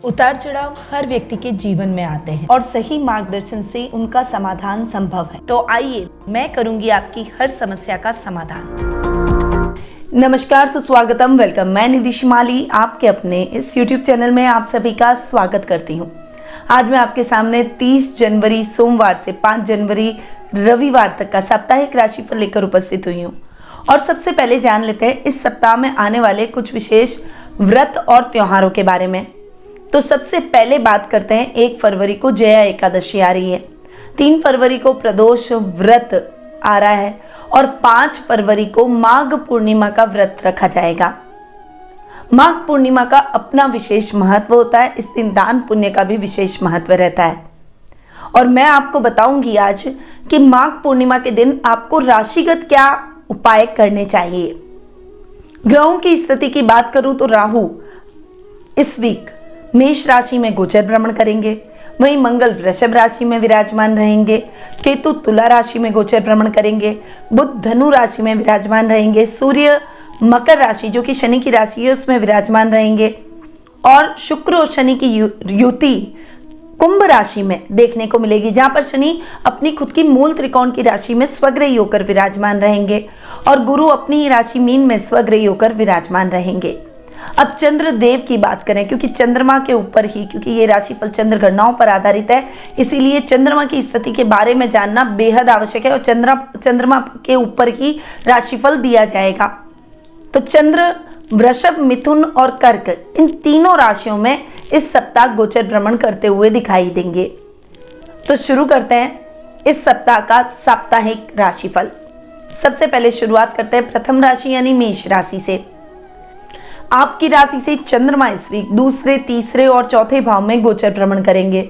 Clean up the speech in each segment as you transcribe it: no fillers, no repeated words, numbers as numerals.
उतार चढ़ाव हर व्यक्ति के जीवन में आते हैं और सही मार्गदर्शन से उनका समाधान संभव है। तो आइए मैं करूंगी आपकी हर समस्या का समाधान। नमस्कार, सुस्वागतम, वेलकम। मैं निधि शिमाली आपके अपने इस YouTube चैनल में आप सभी का स्वागत करती हूँ। आज मैं आपके सामने 30 जनवरी सोमवार से 5 जनवरी रविवार तक का साप्ताहिक राशिफल लेकर उपस्थित हुई हूँ। और सबसे पहले जान लेते हैं इस सप्ताह में आने वाले कुछ विशेष व्रत और त्योहारों के बारे में। तो सबसे पहले बात करते हैं 1 फरवरी को जया एकादशी आ रही है, 3 फरवरी को प्रदोष व्रत आ रहा है और 5 फरवरी को माघ पूर्णिमा का व्रत रखा जाएगा। माघ पूर्णिमा का अपना विशेष महत्व होता है। इस दिन दान पुण्य का भी विशेष महत्व रहता है। और मैं आपको बताऊंगी आज कि माघ पूर्णिमा के दिन आपको राशिगत क्या उपाय करने चाहिए। ग्रहों की स्थिति की बात करूं तो राहु इस वीक मेष राशि में गोचर भ्रमण करेंगे, वहीं मंगल वृषभ राशि में विराजमान रहेंगे, केतु तुला राशि में गोचर भ्रमण करेंगे, बुध धनु राशि में विराजमान रहेंगे, सूर्य मकर राशि जो कि शनि की राशि है उसमें विराजमान रहेंगे और शुक्र और शनि की युति कुंभ राशि में देखने को मिलेगी, जहां पर शनि अपनी खुद की मूल त्रिकोण की राशि में स्वग्रही होकर विराजमान रहेंगे और गुरु अपनी ही राशि मीन में स्वग्रही होकर विराजमान रहेंगे। अब चंद्र देव की बात करें, क्योंकि चंद्रमा के ऊपर ही, क्योंकि ये राशिफल चंद्र गणनाओं पर आधारित है, इसीलिए चंद्रमा की स्थिति के बारे में जानना बेहद आवश्यक है और चंद्रमा के ऊपर ही राशिफल दिया जाएगा। तो चंद्र वृषभ, मिथुन और कर्क इन तीनों राशियों में इस सप्ताह गोचर भ्रमण करते हुए दिखाई देंगे। तो शुरू करते हैं इस सप्ताह का साप्ताहिक राशिफल। सबसे पहले शुरुआत करते हैं प्रथम राशि यानी मेष राशि से। आपकी राशि से चंद्रमा इस वीक दूसरे, तीसरे और चौथे भाव में गोचर भ्रमण करेंगे।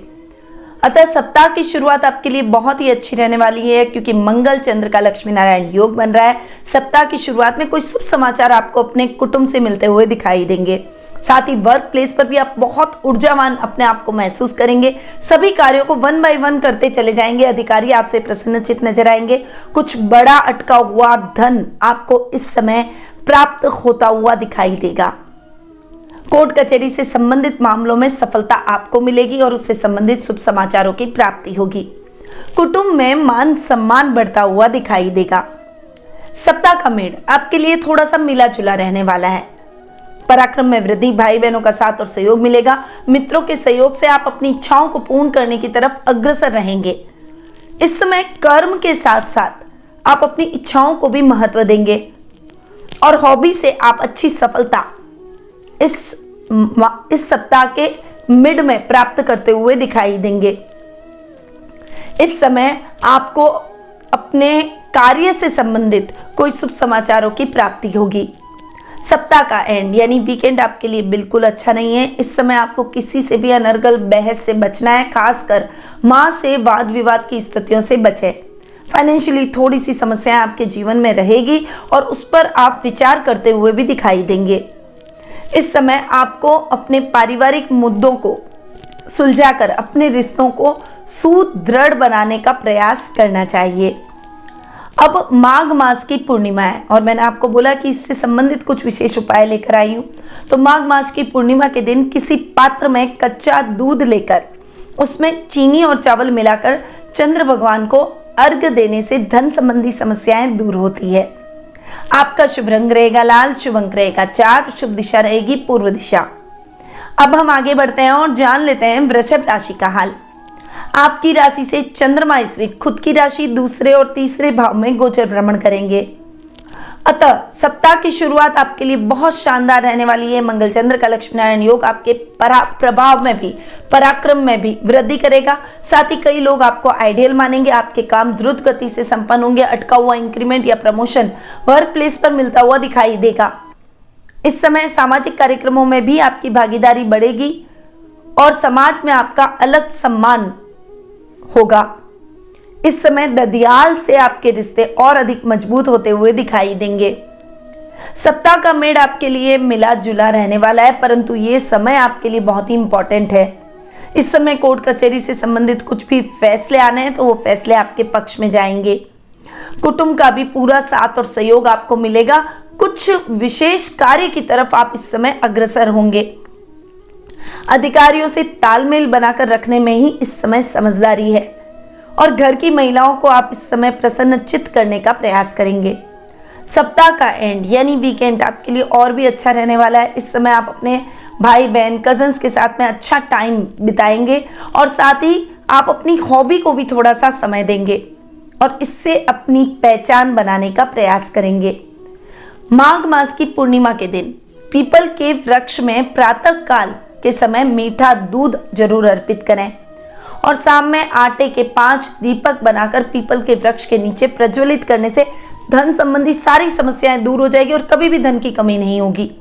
अतः सप्ताह की शुरुआत आपके लिए बहुत ही अच्छी रहने वाली है, क्योंकि मंगल चंद्र का लक्ष्मी नारायण योग बन रहा है। सप्ताह की शुरुआत में कोई शुभ समाचार आपको अपने कुटुंब से मिलते हुए दिखाई देंगे। साथ ही वर्क प्लेस पर भी आप बहुत ऊर्जावान अपने आप को महसूस करेंगे। सभी कार्यों को 1 बाय 1 करते चले जाएंगे। अधिकारी आपसे प्रसन्नचित्त नजर आएंगे। कुछ बड़ा अटका हुआ धन आपको इस समय प्राप्त होता हुआ दिखाई देगा। कोर्ट कचहरी से संबंधित मामलों में सफलता आपको मिलेगी और उससे संबंधित शुभ समाचारों की प्राप्ति होगी। कुटुंब में मान सम्मान बढ़ता हुआ दिखाई देगा। सप्ताह का मेड़ आपके लिए थोड़ा सा मिला जुला रहने वाला है। पराक्रम में वृद्धि, भाई बहनों का साथ और सहयोग मिलेगा। मित्रों के सहयोग से आप अपनी इच्छाओं को पूर्ण करने की तरफ अग्रसर रहेंगे। इस समय कर्म के साथ साथ आप अपनी इच्छाओं को भी महत्व देंगे और हॉबी से आप अच्छी सफलता इस सप्ताह के मिड में प्राप्त करते हुए दिखाई देंगे। इस समय आपको अपने कार्य से संबंधित कोई शुभ समाचारों की प्राप्ति होगी। सप्ताह का एंड यानी वीकेंड आपके लिए बिल्कुल अच्छा नहीं है। इस समय आपको किसी से भी अनर्गल बहस से बचना है, खासकर मां से वाद विवाद की स्थितियों से बचें। फाइनेंशियली थोड़ी सी समस्याएं आपके जीवन में रहेगी और उस पर आप विचार करते हुए भी दिखाई देंगे। इस समय आपको अपने पारिवारिक मुद्दों को सुलझाकर अपने रिश्तों को सुदृढ़ बनाने का प्रयास करना चाहिए। अब माघ मास की पूर्णिमा है और मैंने आपको बोला कि इससे संबंधित कुछ विशेष उपाय लेकर आई हूँ। तो माघ मास की पूर्णिमा के दिन किसी पात्र में कच्चा दूध लेकर उसमें चीनी और चावल मिलाकर चंद्र भगवान को अर्घ्य देने से धन संबंधी समस्याएं दूर होती है। आपका शुभ रंग रहेगा लाल, शुभ अंक रहेगा 4, शुभ दिशा रहेगी पूर्व दिशा। अब हम आगे बढ़ते हैं और जान लेते हैं वृषभ राशि का हाल। आपकी राशि से चंद्रमा इस वीक खुद की राशि दूसरे और तीसरे भाव में गोचर भ्रमण करेंगे। अतः सप्ताह की शुरुआत आपके लिए बहुत शानदार रहने वाली है। मंगल चंद्र का लक्ष्मी नारायण योग आपके प्रभाव में भी, पराक्रम में भी वृद्धि करेगा। साथ ही कई लोग आपको आइडियल मानेंगे। आपके काम द्रुत गति से संपन्न होंगे। अटका हुआ इंक्रीमेंट या प्रमोशन वर्क प्लेस पर मिलता हुआ दिखाई देगा। इस समय सामाजिक कार्यक्रमों में भी आपकी भागीदारी बढ़ेगी और समाज में आपका अलग सम्मान होगा। इस समय ददियाल से आपके रिश्ते और अधिक मजबूत होते हुए दिखाई देंगे। सप्ताह का मेड़ आपके लिए मिला जुला रहने वाला है, परंतु ये समय आपके लिए बहुत ही इंपॉर्टेंट है। इस समय कोर्ट कचहरी से संबंधित कुछ भी फैसले आने हैं तो वो फैसले आपके पक्ष में जाएंगे। कुटुंब का भी पूरा साथ और सहयोग आपको मिलेगा। कुछ विशेष कार्य की तरफ आप इस समय अग्रसर होंगे। अधिकारियों से तालमेल बनाकर रखने में ही इस समय समझदारी है और घर की महिलाओं को आप इस समय प्रसन्नचित्त करने का प्रयास करेंगे। सप्ताह का एंड यानी वीकेंड आपके लिए और भी अच्छा रहने वाला है। इस समय आप अपने भाई बहन कजन्स के साथ में अच्छा टाइम बिताएंगे और साथ ही आप अपनी हॉबी को भी थोड़ा सा समय देंगे और इससे अपनी पहचान बनाने का प्रयास करेंगे। माघ मास की पूर्णिमा के दिन पीपल के वृक्ष में प्रातः काल के समय मीठा दूध जरूर अर्पित करें और शाम में आटे के 5 दीपक बनाकर पीपल के वृक्ष के नीचे प्रज्वलित करने से धन संबंधी सारी समस्याएं दूर हो जाएगी और कभी भी धन की कमी नहीं होगी।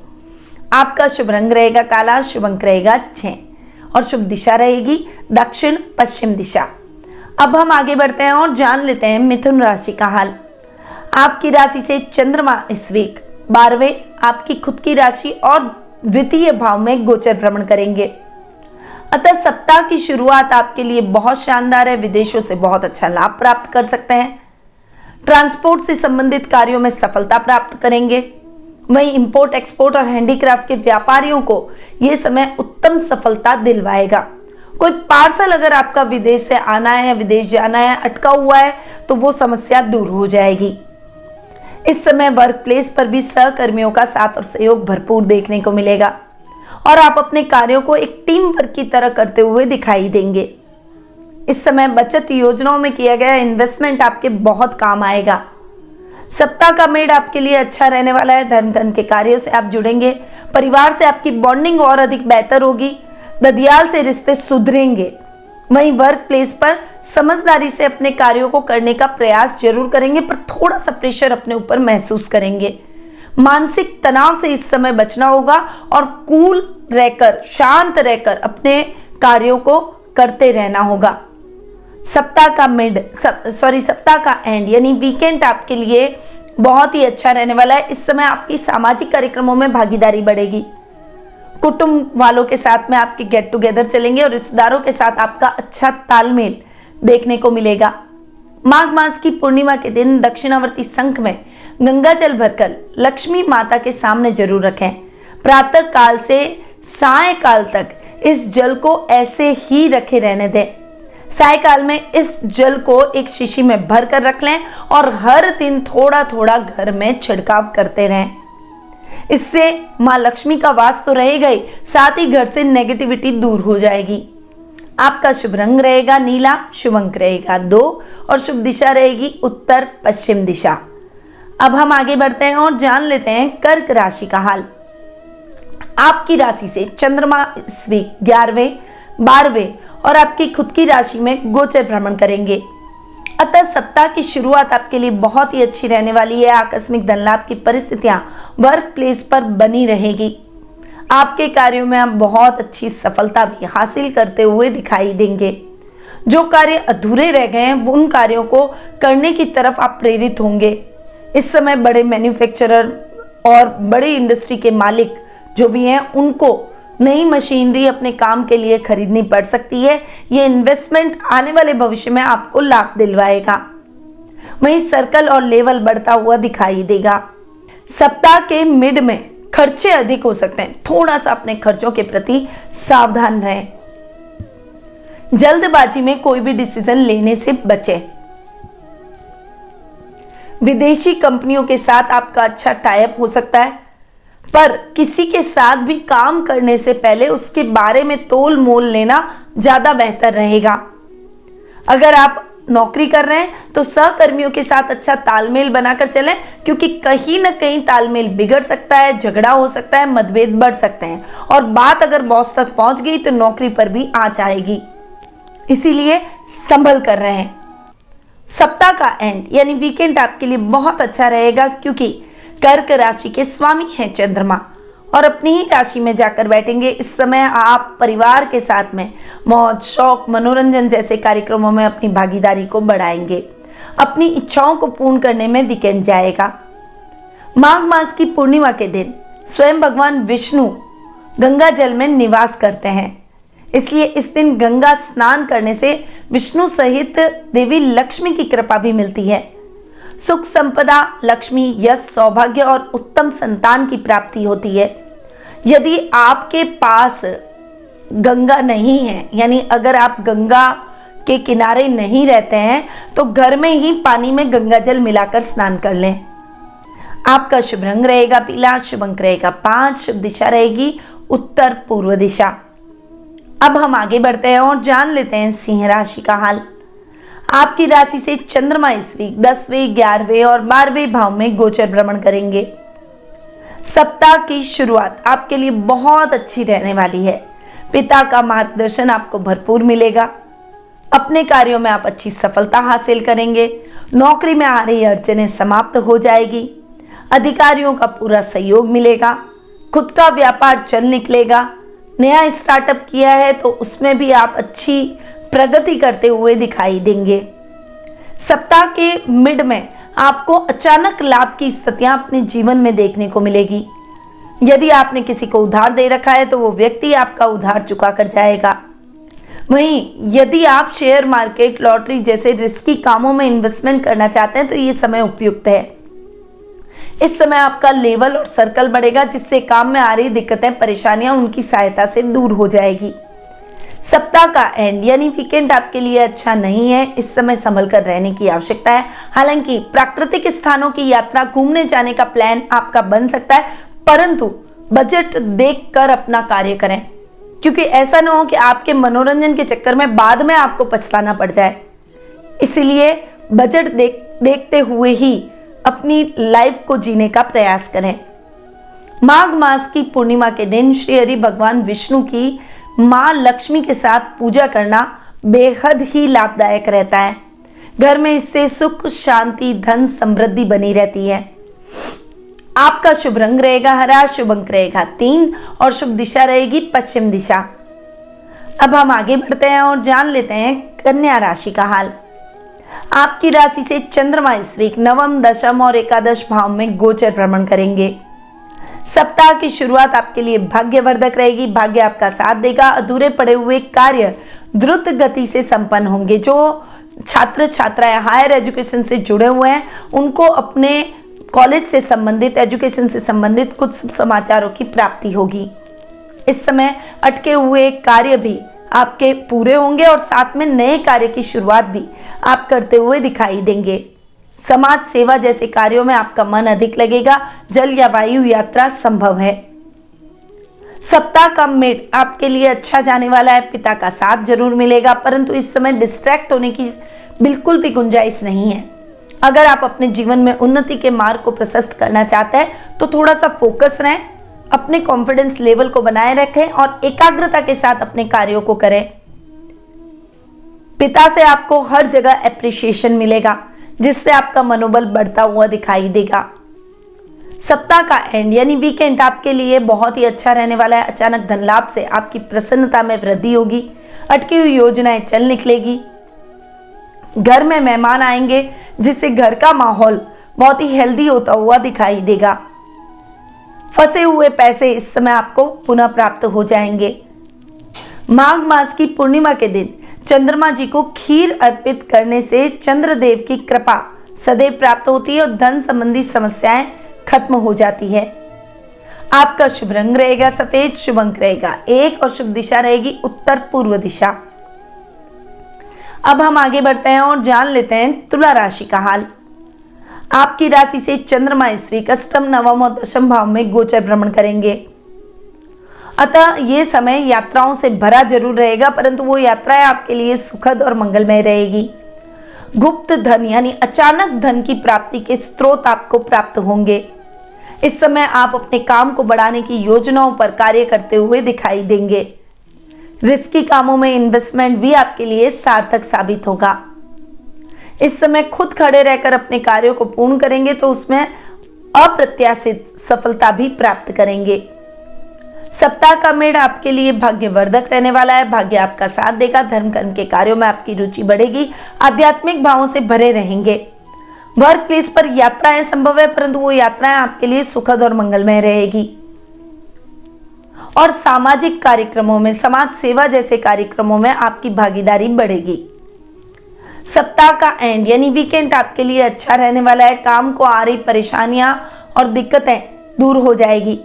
आपका शुभ रंग रहेगा काला, शुभ अंक रहेगा 6 और शुभ दिशा रहेगी दक्षिण पश्चिम दिशा। अब हम आगे बढ़ते हैं और जान लेते हैं मिथुन राशि का हाल। आपकी राशि से चंद्रमा इस वीक 12वें आपकी खुद की राशि और द्वितीय भाव में गोचर भ्रमण करेंगे। अतः सप्ताह की शुरुआत आपके लिए बहुत शानदार है। विदेशों से बहुत अच्छा लाभ प्राप्त कर सकते हैं। ट्रांसपोर्ट से संबंधित कार्यों में सफलता प्राप्त करेंगे। वहीं इंपोर्ट एक्सपोर्ट और हैंडीक्राफ्ट के व्यापारियों को यह समय उत्तम सफलता दिलवाएगा। कोई पार्सल अगर आपका विदेश से आना है, विदेश जाना है, अटका हुआ है तो वो समस्या दूर हो जाएगी। इस समय वर्क प्लेस पर भी सहकर्मियों का साथ और सहयोग भरपूर देखने को मिलेगा और आप अपने कार्यों को एक टीम वर्क की तरह करते हुए दिखाई देंगे। इस समय बचत योजनाओं में किया गया इन्वेस्टमेंट आपके बहुत काम आएगा। सप्ताह का मिड आपके लिए अच्छा रहने वाला है। धन के कार्यों से आप जुड़ेंगे। परिवार से आपकी बॉन्डिंग और अधिक बेहतर होगी। ददियाल से रिश्ते सुधरेंगे। वहीं वर्क प्लेस पर समझदारी से अपने कार्यों को करने का प्रयास जरूर करेंगे, पर थोड़ा सा प्रेशर अपने ऊपर महसूस करेंगे। मानसिक तनाव से इस समय बचना होगा और कूल रहकर, शांत रहकर अपने कार्यों को करते रहना होगा। सप्ताह का एंड यानी वीकेंड आपके लिए बहुत ही अच्छा रहने वाला है। इस समय आपकी सामाजिक कार्यक्रमों में भागीदारी बढ़ेगी। कुटुंब वालों के साथ में आपके गेट टुगेदर चलेंगे और रिश्तेदारों के साथ आपका अच्छा तालमेल देखने को मिलेगा। माघ मास की पूर्णिमा के दिन दक्षिणावर्ती शंख में गंगा जल भरकर लक्ष्मी माता के सामने जरूर रखें। प्रातः काल से सायकाल तक इस जल को ऐसे ही रखे रहने दें। सायकाल में इस जल को एक शीशी में भर कर रख लें और हर दिन थोड़ा थोड़ा घर में छिड़काव करते रहें। इससे मां लक्ष्मी का वास तो रहेगा ही, साथ ही घर से नेगेटिविटी दूर हो जाएगी। आपका शुभ रंग रहेगा नीला, शुभ अंक रहेगा 2 और शुभ दिशा रहेगी उत्तर पश्चिम दिशा। अब हम आगे बढ़ते हैं और जान लेते हैं कर्क राशि का हाल। आपकी राशि से चंद्रमा इस वीक 11वें, 12वें और आपकी खुद की राशि में गोचर भ्रमण करेंगे। अतः सप्ताह की शुरुआत आपके लिए बहुत ही अच्छी रहने वाली है। आकस्मिक धन लाभ की परिस्थितियां वर्क प्लेस पर बनी रहेगी। आपके कार्यों में आप बहुत अच्छी सफलता भी हासिल करते हुए दिखाई देंगे। जो कार्य अधूरे रह गए हैं उन कार्यों को करने की तरफ आप प्रेरित होंगे। इस समय बड़े मैन्युफैक्चरर और बड़ी इंडस्ट्री के मालिक जो भी हैं उनको नई मशीनरी अपने काम के लिए खरीदनी पड़ सकती है। ये इन्वेस्टमेंट आने वाले भविष्य में आपको लाभ दिलवाएगा। वहीं सर्कल और लेवल बढ़ता हुआ दिखाई देगा। सप्ताह के मिड में खर्चे अधिक हो सकते हैं। थोड़ा सा अपने खर्चों के प्रति सावधान रहें। जल्दबाजी में कोई भी डिसीजन लेने से बचें। विदेशी कंपनियों के साथ आपका अच्छा टाई अप हो सकता है, पर किसी के साथ भी काम करने से पहले उसके बारे में तोल मोल लेना ज्यादा बेहतर रहेगा। अगर आप नौकरी कर रहे हैं तो सहकर्मियों के साथ अच्छा तालमेल बनाकर चलें, क्योंकि कहीं ना कहीं तालमेल बिगड़ सकता है, झगड़ा हो सकता है, मतभेद बढ़ सकते हैं और बात अगर बॉस तक पहुंच गई तो नौकरी पर भी आंच आएगी। इसीलिए संभल कर रहें। सप्ताह का एंड यानी वीकेंड आपके लिए बहुत अच्छा रहेगा, क्योंकि कर्क राशि के स्वामी हैं चंद्रमा और अपनी ही राशि में जाकर बैठेंगे। इस समय आप परिवार के साथ में मौज, शौक, मनोरंजन जैसे कार्यक्रमों में अपनी भागीदारी को बढ़ाएंगे। अपनी इच्छाओं को पूर्ण करने में वीकेंड जाएगा। माघ मास की पूर्णिमा के दिन स्वयं भगवान विष्णु गंगा जल में निवास करते हैं, इसलिए इस दिन गंगा स्नान करने से विष्णु सहित देवी लक्ष्मी की कृपा भी मिलती है। सुख, संपदा, लक्ष्मी, यश, सौभाग्य और उत्तम संतान की प्राप्ति होती है। यदि आपके पास गंगा नहीं है, यानी अगर आप गंगा के किनारे नहीं रहते हैं तो घर में ही पानी में गंगा जल मिलाकर स्नान कर लें। आपका शुभ रंग रहेगा पीला, शुभ अंक रहेगा 5, शुभ दिशा रहेगी उत्तर पूर्व दिशा। अब हम आगे बढ़ते हैं और जान लेते हैं सिंह राशि का हाल। आपकी राशि से चंद्रमा इस वीक 10वें, 11वें और 12वें भाव में गोचर भ्रमण करेंगे। सप्ताह की शुरुआत आपके लिए बहुत अच्छी रहने वाली है। पिता का मार्गदर्शन आपको भरपूर मिलेगा। अपने कार्यों में आप अच्छी सफलता हासिल करेंगे। नौकरी में आ रही अड़चनें समाप्त हो जाएगी। अधिकारियों का पूरा सहयोग मिलेगा। खुद का व्यापार चल निकलेगा। नया स्टार्टअप किया है तो उसमें भी आप अच्छी प्रगति करते हुए दिखाई देंगे। सप्ताह के मिड में आपको अचानक लाभ की स्थितियां अपने जीवन में देखने को मिलेगी। यदि आपने किसी को उधार दे रखा है तो वो व्यक्ति आपका उधार चुका कर जाएगा। वहीं यदि आप शेयर मार्केट, लॉटरी जैसे रिस्की कामों में इन्वेस्टमेंट करना चाहते हैं तो ये समय उपयुक्त है। इस समय आपका लेवल और सर्कल बढ़ेगा, जिससे काम में आ रही दिक्कतें, परेशानियां उनकी सहायता से दूर हो जाएगी। सप्ताह का एंड यानी वीकेंड आपके लिए अच्छा नहीं है। इस समय संभल कर रहने की आवश्यकता है। हालांकि प्राकृतिक स्थानों की यात्रा, घूमने जाने का प्लान आपका बन सकता है, परंतु बजट देखकर अपना कार्य करें, क्योंकि ऐसा ना हो कि आपके मनोरंजन के चक्कर में बाद में आपको पछताना पड़ जाए। इसलिए बजट देखते हुए ही अपनी लाइफ को जीने का प्रयास करें। माघ मास की पूर्णिमा के दिन श्री हरि भगवान विष्णु की मां लक्ष्मी के साथ पूजा करना बेहद ही लाभदायक रहता है। घर में इससे सुख, शांति, धन, समृद्धि बनी रहती है। आपका शुभ रंग रहेगा हरा, शुभ अंक रहेगा 3 और शुभ दिशा रहेगी पश्चिम दिशा। अब हम आगे बढ़ते हैं और जान लेते हैं कन्या राशि का हाल। आपकी राशि से चंद्रमा इस वीक 9, 10 और 11 भाव में गोचर भ्रमण करेंगे। सप्ताह की शुरुआत आपके लिए भाग्यवर्धक रहेगी। भाग्य आपका साथ देगा। अधूरे पड़े हुए कार्य द्रुत गति से संपन्न होंगे। जो छात्र छात्राएं हायर एजुकेशन से जुड़े हुए हैं उनको अपने कॉलेज से संबंधित, एजुकेशन से संबंधित कुछ समाचारों की प्राप्ति होगी। इस समय अटके हुए कार्य भी आपके पूरे होंगे और साथ में नए कार्य की शुरुआत भी आप करते हुए दिखाई देंगे। समाज सेवा जैसे कार्यों में आपका मन अधिक लगेगा। जल या वायु यात्रा संभव है। सप्ताह का मिड आपके लिए अच्छा जाने वाला है। पिता का साथ जरूर मिलेगा, परंतु इस समय डिस्ट्रैक्ट होने की बिल्कुल भी गुंजाइश नहीं है। अगर आप अपने जीवन में उन्नति के मार्ग को प्रशस्त करना चाहते हैं तो थोड़ा सा फोकस रहें, अपने कॉन्फिडेंस लेवल को बनाए रखें और एकाग्रता के साथ अपने कार्यों को करें। पिता से आपको हर जगह एप्रिसिएशन मिलेगा, जिससे आपका मनोबल बढ़ता हुआ दिखाई देगा। सप्ताह का एंड यानी वीकेंड आपके लिए बहुत ही अच्छा रहने वाला है। अचानक धन लाभ से आपकी प्रसन्नता में वृद्धि होगी। अटकी हुई योजनाएं चल निकलेगी। घर में मेहमान आएंगे, जिससे घर का माहौल बहुत ही हेल्दी होता हुआ दिखाई देगा। फंसे हुए पैसे इस समय आपको पुनः प्राप्त हो जाएंगे। माघ मास की पूर्णिमा के दिन चंद्रमा जी को खीर अर्पित करने से चंद्रदेव की कृपा सदैव प्राप्त होती है और धन संबंधी समस्याएं खत्म हो जाती है। आपका शुभ रंग रहेगा सफेद, शुभ अंक रहेगा 1 और शुभ दिशा रहेगी उत्तर पूर्व दिशा। अब हम आगे बढ़ते हैं और जान लेते हैं तुला राशि का हाल। आपकी राशि से चंद्रमा इस वीक 8, 9 और 10 भाव में गोचर भ्रमण करेंगे। अतः ये समय यात्राओं से भरा जरूर रहेगा, परंतु वो यात्राएं आपके लिए सुखद और मंगलमय रहेगी। गुप्त धन यानी अचानक धन की प्राप्ति के स्रोत आपको प्राप्त होंगे। इस समय आप अपने काम को बढ़ाने की योजनाओं पर कार्य करते हुए दिखाई देंगे। रिस्की कामों में इन्वेस्टमेंट भी आपके लिए सार्थक साबित होगा। इस समय खुद खड़े रहकर अपने कार्यों को पूर्ण करेंगे तो उसमें अप्रत्याशित सफलता भी प्राप्त करेंगे। सप्ताह का मेड़ आपके लिए भाग्यवर्धक रहने वाला है। भाग्य आपका साथ देगा। धर्म कर्म के कार्यों में आपकी रुचि बढ़ेगी। आध्यात्मिक भावों से भरे रहेंगे। वर्क प्लेस पर यात्राएं संभव है, परंतु वो यात्राएं आपके लिए सुखद और मंगलमय रहेगी। और सामाजिक कार्यक्रमों में, समाज सेवा जैसे कार्यक्रमों में आपकी भागीदारी बढ़ेगी। सप्ताह का एंड यानी वीकेंड आपके लिए अच्छा रहने वाला है। काम को आ रही परेशानियां और दिक्कतें दूर हो जाएगी।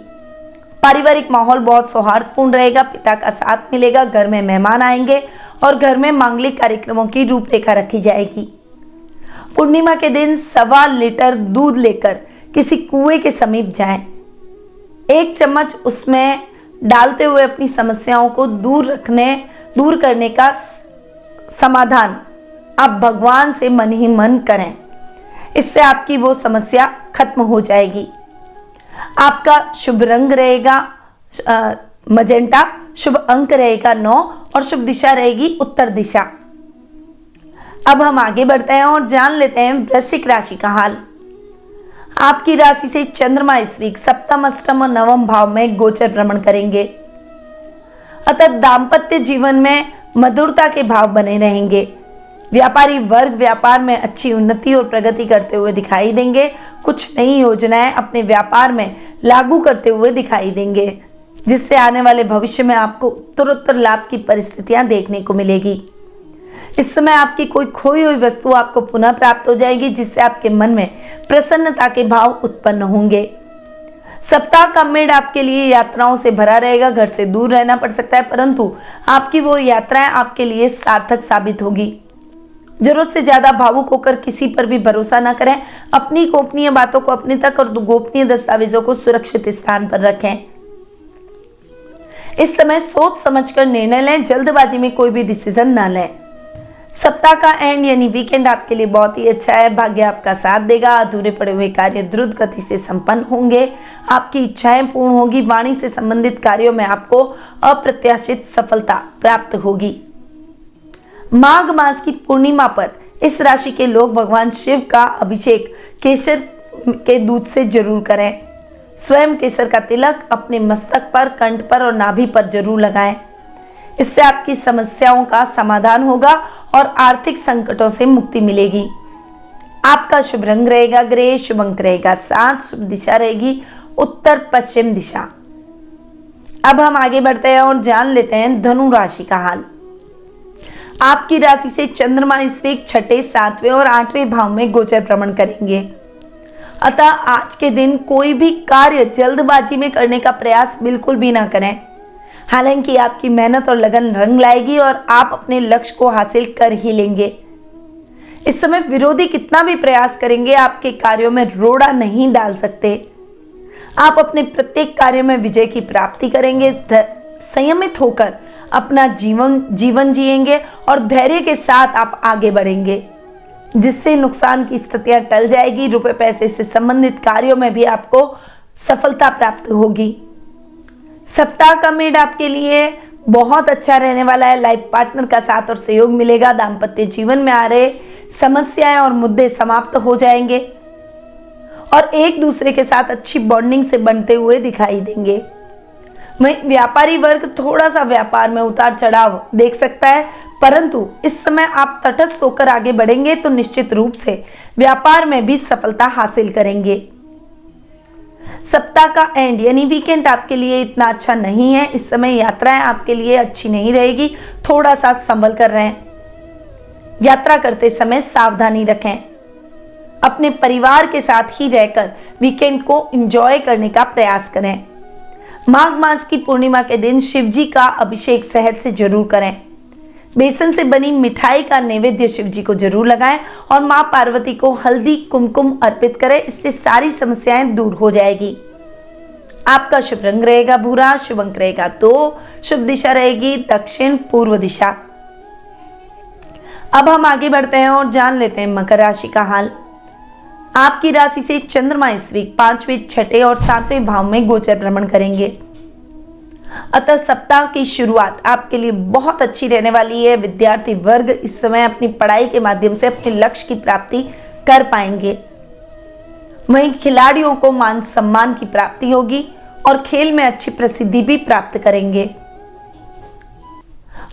पारिवारिक माहौल बहुत सौहार्दपूर्ण रहेगा, पिता का साथ मिलेगा, घर में मेहमान आएंगे और घर में मांगलिक कार्यक्रमों की रूपरेखा रखी जाएगी। पूर्णिमा के दिन 1.25 लीटर दूध लेकर किसी कुएं के समीप जाएं। 1 चम्मच उसमें डालते हुए अपनी समस्याओं को दूर करने का समाधान आप भगवान से मन ही मन करें। इससे आपकी वो समस्या खत्म हो जाएगी। आपका शुभ रंग रहेगा मजेंटा, शुभ अंक रहेगा 9 और शुभ दिशा रहेगी उत्तर दिशा। अब हम आगे बढ़ते हैं और जान लेते हैं वृश्चिक राशि का हाल। आपकी राशि से चंद्रमा इस वीक 7th, 8th और 9th भाव में गोचर भ्रमण करेंगे। अतः दाम्पत्य जीवन में मधुरता के भाव बने रहेंगे। व्यापारी वर्ग व्यापार में अच्छी उन्नति और प्रगति करते हुए दिखाई देंगे। कुछ नई योजनाएं अपने व्यापार में लागू करते हुए दिखाई देंगे, जिससे आने वाले भविष्य में आपको उत्तरोत्तर लाभ की परिस्थितियां देखने को मिलेगी। इस समय आपकी कोई खोई हुई वस्तु आपको पुनः प्राप्त हो जाएगी, जिससे आपके मन में प्रसन्नता के भाव उत्पन्न होंगे। सप्ताह का मिड आपके लिए यात्राओं से भरा रहेगा। घर से दूर रहना पड़ सकता है, परंतु आपकी वो यात्राएं आपके लिए सार्थक साबित होगी। जरूरत से ज्यादा भावुक होकर किसी पर भी भरोसा न करें। अपनी गोपनीय बातों को अपने तक और गोपनीय दस्तावेजों को सुरक्षित स्थान पर रखें। इस समय सोच समझकर निर्णय लें, जल्दबाजी में कोई भी डिसीजन न लें। सप्ताह का एंड यानी वीकेंड आपके लिए बहुत ही अच्छा है। भाग्य आपका साथ देगा। अधूरे पड़े हुए कार्य द्रुत गति से संपन्न होंगे। आपकी इच्छाएं पूर्ण होगी। वाणी से संबंधित कार्यों में आपको अप्रत्याशित सफलता प्राप्त होगी। माघ मास की पूर्णिमा पर इस राशि के लोग भगवान शिव का अभिषेक केसर के दूध से जरूर करें। स्वयं केसर का तिलक अपने मस्तक पर, कंठ पर और नाभि पर जरूर लगाएं। इससे आपकी समस्याओं का समाधान होगा और आर्थिक संकटों से मुक्ति मिलेगी। आपका शुभ रंग रहेगा ग्रे, शुभ अंक रहेगा 7, शुभ दिशा रहेगी उत्तर पश्चिम दिशा। अब हम आगे बढ़ते हैं और जान लेते हैं धनु राशि का हाल। आपकी राशि से चंद्रमा इस वीक 6ठे, 7वें और 8वें भाव में गोचर भ्रमण करेंगे। अतः आज के दिन कोई भी कार्य जल्दबाजी में करने का प्रयास बिल्कुल भी ना करें। हालांकि आपकी मेहनत और लगन रंग लाएगी और आप अपने लक्ष्य को हासिल कर ही लेंगे। इस समय विरोधी कितना भी प्रयास करेंगे, आपके कार्यों में रोड़ा नहीं डाल सकते। आप अपने प्रत्येक कार्य में विजय की प्राप्ति करेंगे। संयमित होकर अपना जीवन जिएंगे और धैर्य के साथ आप आगे बढ़ेंगे, जिससे नुकसान की स्थितियां टल जाएगी। रुपए पैसे से संबंधित कार्यों में भी आपको सफलता प्राप्त होगी। सप्ताह का मिड आपके लिए बहुत अच्छा रहने वाला है। लाइफ पार्टनर का साथ और सहयोग मिलेगा। दाम्पत्य जीवन में आ रहे समस्याएं और मुद्दे समाप्त हो जाएंगे और एक दूसरे के साथ अच्छी बॉन्डिंग से बनते हुए दिखाई देंगे। व्यापारी वर्ग थोड़ा सा व्यापार में उतार चढ़ाव देख सकता है, परंतु इस समय आप तटस्थ होकर आगे बढ़ेंगे तो निश्चित रूप से व्यापार में भी सफलता हासिल करेंगे। सप्ताह का एंड यानी वीकेंड आपके लिए इतना अच्छा नहीं है। इस समय यात्राएं आपके लिए अच्छी नहीं रहेगी। थोड़ा सा संभल कर रहें। यात्रा करते समय सावधानी रखें। अपने परिवार के साथ ही रहकर वीकेंड को एंजॉय करने का प्रयास करें। माघ मास की पूर्णिमा के दिन शिव जी का अभिषेक शहद से जरूर करें। बेसन से बनी मिठाई का नैवेद्य शिव जी को जरूर लगाएं और मां पार्वती को हल्दी कुमकुम अर्पित करें। इससे सारी समस्याएं दूर हो जाएगी। आपका शुभ रंग रहेगा भूरा, शुभ अंक रहेगा 2, शुभ दिशा रहेगी दक्षिण पूर्व दिशा। अब हम आगे बढ़ते हैं और जान लेते हैं मकर राशि का हाल। आपकी राशि से चंद्रमा इस वीक 5वें, 6ठे और 7वें भाव में गोचर भ्रमण करेंगे। अतः सप्ताह की शुरुआत आपके लिए बहुत अच्छी रहने वाली है। विद्यार्थी वर्ग इस समय अपनी पढ़ाई के माध्यम से अपने लक्ष्य की प्राप्ति कर पाएंगे। वहीं खिलाड़ियों को मान सम्मान की प्राप्ति होगी और खेल में अच्छी प्रसिद्धि भी प्राप्त करेंगे।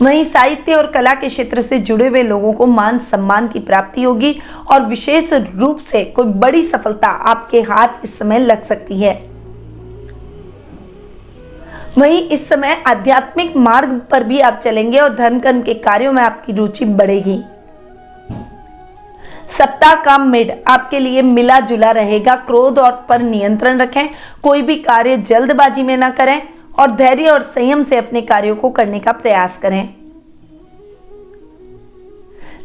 वहीं साहित्य और कला के क्षेत्र से जुड़े हुए लोगों को मान सम्मान की प्राप्ति होगी और विशेष रूप से कोई बड़ी सफलता आपके हाथ इस समय लग सकती है। वहीं इस समय आध्यात्मिक मार्ग पर भी आप चलेंगे और धर्म कर्म के कार्यों में आपकी रुचि बढ़ेगी। सप्ताह का मिड आपके लिए मिला जुला रहेगा। क्रोध और पर नियंत्रण रखें, कोई भी कार्य जल्दबाजी में ना करें और धैर्य और संयम से अपने कार्यों को करने का प्रयास करें।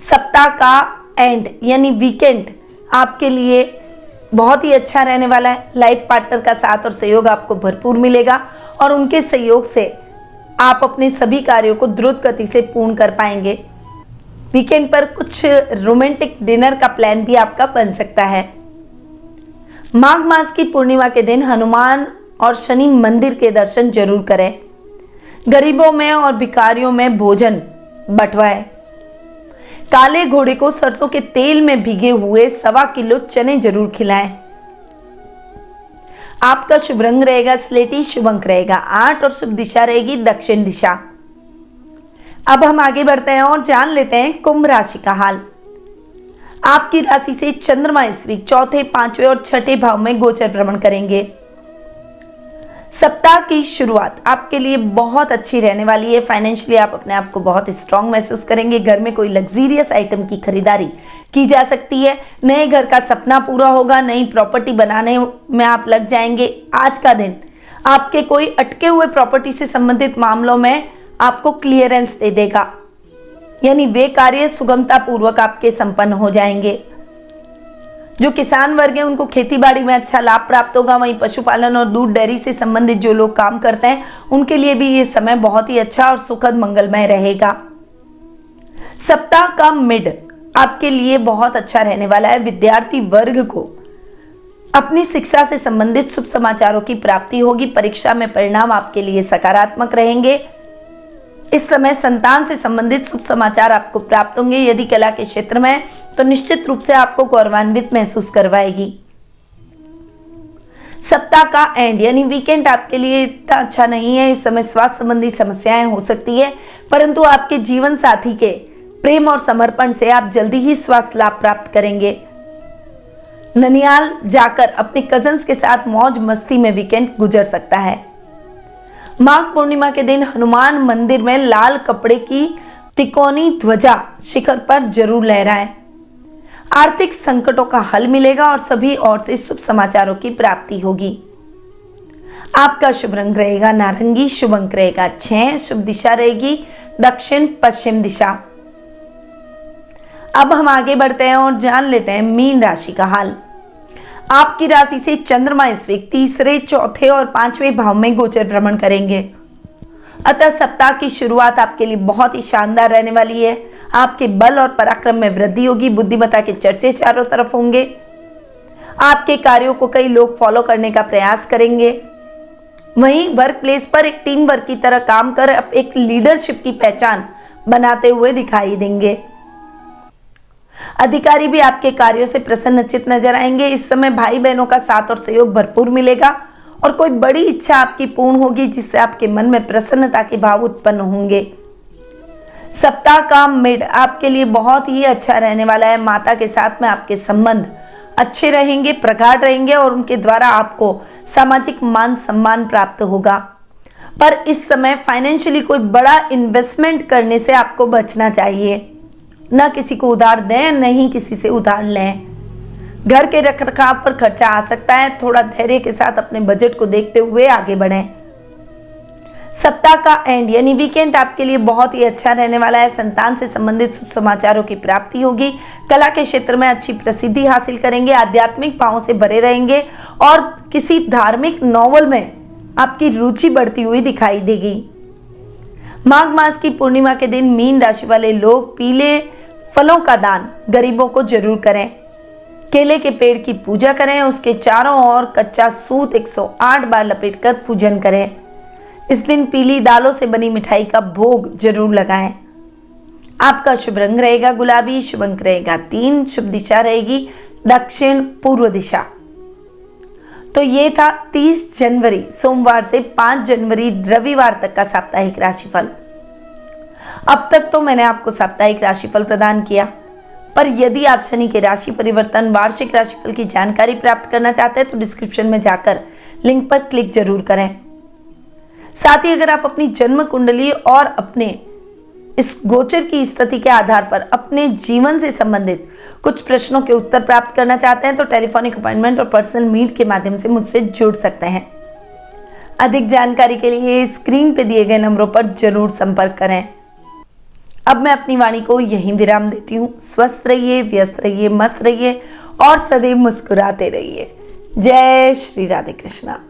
सप्ताह का एंड यानी वीकेंड आपके लिए बहुत ही अच्छा रहने वाला है। लाइफ पार्टनर का साथ और सहयोग आपको भरपूर मिलेगा और उनके सहयोग से आप अपने सभी कार्यों को द्रुत गति से पूर्ण कर पाएंगे। वीकेंड पर कुछ रोमांटिक डिनर का प्लान भी आपका बन सकता है। माघ मास की पूर्णिमा के दिन हनुमान और शनि मंदिर के दर्शन जरूर करें। गरीबों में और भिखारियों में भोजन बंटवाएं। काले घोड़े को सरसों के तेल में भीगे हुए 1.25 किलो चने जरूर खिलाएं। आपका शुभ रंग रहेगा स्लेटी, शुभ अंक रहेगा 8 और शुभ दिशा रहेगी दक्षिण दिशा। अब हम आगे बढ़ते हैं और जान लेते हैं कुंभ राशि का हाल। आपकी राशि से चंद्रमा इस वीक चौथे, 5वें और 6ठे भाव में गोचर भ्रमण करेंगे। सप्ताह की शुरुआत आपके लिए बहुत अच्छी रहने वाली है। फाइनेंशियली आप अपने आप को बहुत स्ट्रांग महसूस करेंगे। घर में कोई लग्जरियस आइटम की खरीदारी की जा सकती है। नए घर का सपना पूरा होगा। नई प्रॉपर्टी बनाने में आप लग जाएंगे। आज का दिन आपके कोई अटके हुए प्रॉपर्टी से संबंधित मामलों में आपको क्लियरेंस दे देगा, यानी वे कार्य सुगमता पूर्वक आपके संपन्न हो जाएंगे। जो किसान वर्ग है उनको खेती बाड़ी में अच्छा लाभ प्राप्त होगा। वहीं पशुपालन और दूध डेयरी से संबंधित जो लोग काम करते हैं उनके लिए भी ये समय बहुत ही अच्छा और सुखद मंगलमय रहेगा। सप्ताह का मिड आपके लिए बहुत अच्छा रहने वाला है। विद्यार्थी वर्ग को अपनी शिक्षा से संबंधित शुभ समाचारों की प्राप्ति होगी। परीक्षा में परिणाम आपके लिए सकारात्मक रहेंगे। इस समय संतान से संबंधित शुभ समाचार आपको प्राप्त होंगे। यदि कला के क्षेत्र में है तो निश्चित रूप से आपको गौरवान्वित महसूस करवाएगी। सप्ताह का एंड यानी वीकेंड आपके लिए इतना अच्छा नहीं है। इस समय स्वास्थ्य संबंधी समस्याएं हो सकती है, परंतु आपके जीवन साथी के प्रेम और समर्पण से आप जल्दी ही स्वास्थ्य लाभ प्राप्त करेंगे। ननियाल जाकर अपने कजन्स के साथ मौज मस्ती में वीकेंड गुजर सकता है। माघ पूर्णिमा के दिन हनुमान मंदिर में लाल कपड़े की तिकोनी ध्वजा शिखर पर जरूर लहराएं। आर्थिक संकटों का हल मिलेगा और सभी ओर से शुभ समाचारों की प्राप्ति होगी। आपका शुभ रंग रहेगा नारंगी, शुभ अंक रहेगा 6, शुभ दिशा रहेगी दक्षिण पश्चिम दिशा। अब हम आगे बढ़ते हैं और जान लेते हैं मीन राशि का हाल। आपकी राशि से चंद्रमा इस वीक तीसरे, चौथे और 5वें भाव में गोचर भ्रमण करेंगे। अतः सप्ताह की शुरुआत आपके लिए बहुत ही शानदार रहने वाली है। आपके बल और पराक्रम में वृद्धि होगी। बुद्धिमत्ता के चर्चे चारों तरफ होंगे। आपके कार्यों को कई लोग फॉलो करने का प्रयास करेंगे। वहीं वर्क प्लेस पर एक टीम वर्क की तरह काम कर एक लीडरशिप की पहचान बनाते हुए दिखाई देंगे। अधिकारी भी आपके कार्यों से प्रसन्नचित नजर आएंगे। इस समय भाई बहनों का साथ और सहयोग भरपूर मिलेगा और कोई बड़ी इच्छा आपकी पूर्ण होगी जिससे आपके मन में प्रसन्नता के भाव उत्पन्न होंगे। सप्ताह का मिड आपके लिए बहुत ही अच्छा रहने वाला है। माता के साथ में आपके संबंध अच्छे रहेंगे, प्रगाढ़ रहेंगे और उनके द्वारा आपको सामाजिक मान सम्मान प्राप्त होगा। पर इस समय फाइनेंशियली कोई बड़ा इन्वेस्टमेंट करने से आपको बचना चाहिए। न किसी को उधार दें, न ही किसी से उधार लें। घर के रखरखाव पर खर्चा आ सकता है। थोड़ा धैर्य के साथ अपने बजट को देखते हुए आगे बढ़ें। सप्ताह का एंड यानी वीकेंड आपके लिए बहुत ही अच्छा रहने वाला है। संतान से संबंधित शुभ समाचारों की प्राप्ति होगी। कला के क्षेत्र में अच्छी प्रसिद्धि हासिल करेंगे। आध्यात्मिक भावों से भरे रहेंगे और किसी धार्मिक नॉवल में आपकी रुचि बढ़ती हुई दिखाई देगी। माघ मास की पूर्णिमा के दिन मीन राशि वाले लोग पीले फलों का दान गरीबों को जरूर करें। केले के पेड़ की पूजा करें। उसके चारों ओर कच्चा सूत 108 बार लपेटकर पूजन करें। इस दिन पीली दालों से बनी मिठाई का भोग जरूर लगाएं। आपका शुभ रंग रहेगा गुलाबी, शुभ अंक रहेगा 3, शुभ दिशा रहेगी दक्षिण पूर्व दिशा। तो ये था 30 जनवरी सोमवार से 5 जनवरी रविवार तक का साप्ताहिक राशिफल। अब तक तो मैंने आपको साप्ताहिक राशिफल प्रदान किया, पर यदि आप शनि के राशि परिवर्तन वार्षिक राशिफल की जानकारी प्राप्त करना चाहते हैं तो डिस्क्रिप्शन में जाकर लिंक पर क्लिक जरूर करें। साथ ही अगर आप अपनी जन्म कुंडली और अपने इस गोचर की स्थिति के आधार पर अपने जीवन से संबंधित कुछ प्रश्नों के उत्तर प्राप्त करना चाहते हैं तो टेलीफोनिक अपॉइंटमेंट और पर्सनल मीट के माध्यम से मुझसे जुड़ सकते हैं। अधिक जानकारी के लिए स्क्रीन पे दिए गए नंबरों पर जरूर संपर्क करें। अब मैं अपनी वाणी को यहीं विराम देती हूँ। स्वस्थ रहिए, व्यस्त रहिए, मस्त रहिए और सदैव मुस्कुराते रहिए। जय श्री राधे कृष्णा।